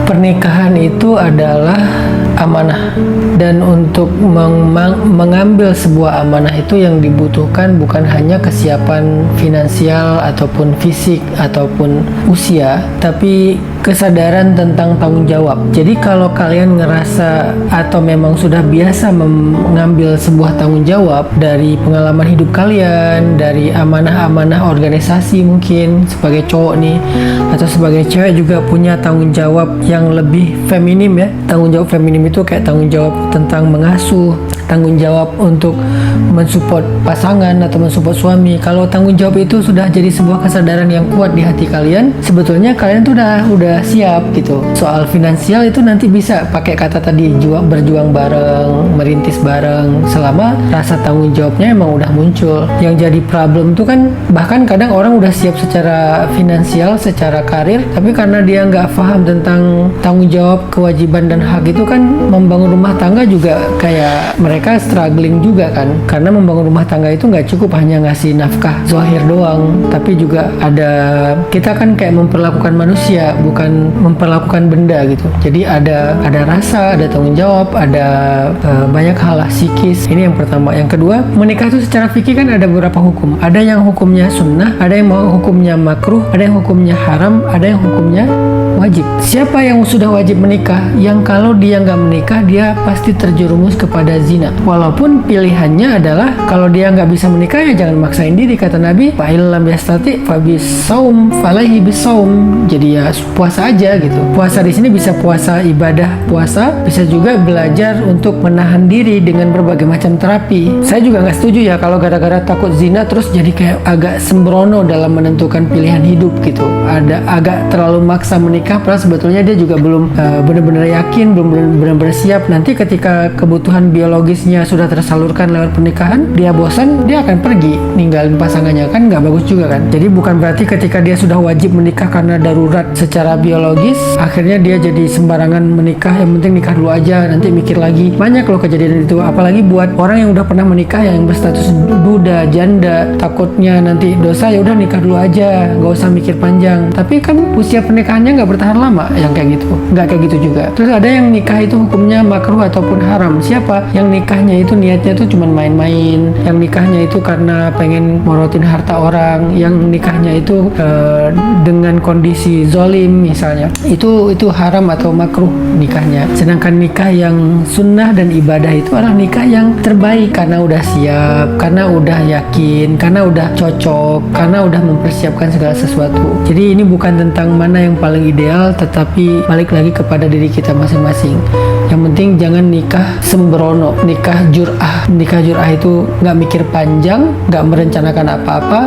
Pernikahan itu adalah amanah, dan untuk mengambil sebuah amanah itu yang dibutuhkan bukan hanya kesiapan finansial ataupun fisik ataupun usia, tapi kesadaran tentang tanggung jawab. Jadi kalau kalian ngerasa atau memang sudah biasa mengambil sebuah tanggung jawab dari pengalaman hidup kalian, dari amanah-amanah organisasi, mungkin sebagai cowok nih atau sebagai cewek juga punya tanggung jawab yang lebih feminim ya. Tanggung jawab feminim itu kayak tanggung jawab tentang mengasuh, tanggung jawab untuk mensupport pasangan atau mensupport suami. Kalau tanggung jawab itu sudah jadi sebuah kesadaran yang kuat di hati kalian, sebetulnya kalian tuh udah siap gitu. Soal finansial itu nanti bisa pakai kata tadi, berjuang bareng, merintis bareng, selama rasa tanggung jawabnya emang udah muncul. Yang jadi problem tuh kan bahkan kadang orang udah siap secara finansial, secara karir, tapi karena dia nggak paham tentang tanggung jawab, kewajiban dan hak itu kan membangun rumah tangga juga kayak mereka struggling juga kan. Karena membangun rumah tangga itu nggak cukup hanya ngasih nafkah zahir doang, tapi juga kita kan kayak memperlakukan manusia, bukan memperlakukan benda gitu. Jadi ada rasa, ada tanggung jawab, ada banyak hal psikis. Ini yang pertama. Yang kedua, menikah itu secara fikih kan ada beberapa hukum. Ada yang hukumnya sunnah, ada yang hukumnya makruh, ada yang hukumnya haram, ada yang hukumnya wajib. Siapa yang sudah wajib menikah? Yang kalau dia nggak menikah, dia pasti terjerumus kepada zina. Walaupun pilihannya adalah kalau dia nggak bisa menikah ya jangan maksain diri, kata Nabi, fa'ilam yastati fabisaum falaihi bisaum. Jadi ya puasa aja gitu. Puasa di sini bisa puasa ibadah puasa, bisa juga belajar untuk menahan diri dengan berbagai macam terapi. Saya juga nggak setuju ya kalau gara-gara takut zina terus jadi kayak agak sembrono dalam menentukan pilihan hidup gitu. Ada agak terlalu maksa menikah, padahal sebetulnya dia juga belum benar-benar yakin, belum benar-benar siap. Nanti ketika kebutuhan biologisnya sudah tersalurkan lewat pernikahan, dia bosan, dia akan pergi ninggalin pasangannya, kan nggak bagus juga kan. Jadi bukan berarti ketika dia sudah wajib menikah karena darurat secara biologis, akhirnya dia jadi sembarangan menikah, yang penting nikah dulu aja, nanti mikir lagi. Banyak loh kejadian itu, apalagi buat orang yang udah pernah menikah yang berstatus duda, janda, takutnya nanti dosa, ya udah nikah dulu aja, nggak usah mikir panjang. Tapi kan usia pernikahannya nggak bertahan lama, yang kayak gitu. Nggak kayak gitu juga. Terus ada yang nikah itu hukumnya makruh ataupun haram. Siapa yang nikahnya itu niatnya tuh cuma main-main, yang nikahnya itu karena pengen morotin harta orang, yang nikahnya itu dengan kondisi zolim misalnya, itu haram atau makruh nikahnya. Sedangkan nikah yang sunnah dan ibadah itu adalah nikah yang terbaik karena udah siap, karena udah yakin, karena udah cocok, karena udah mempersiapkan segala sesuatu. Jadi ini bukan tentang mana yang paling ideal, tetapi balik lagi kepada diri kita masing-masing. Yang penting jangan nikah sembrono, nikah jur'ah. Nikah jur'ah itu nggak mikir panjang, nggak merencanakan apa-apa,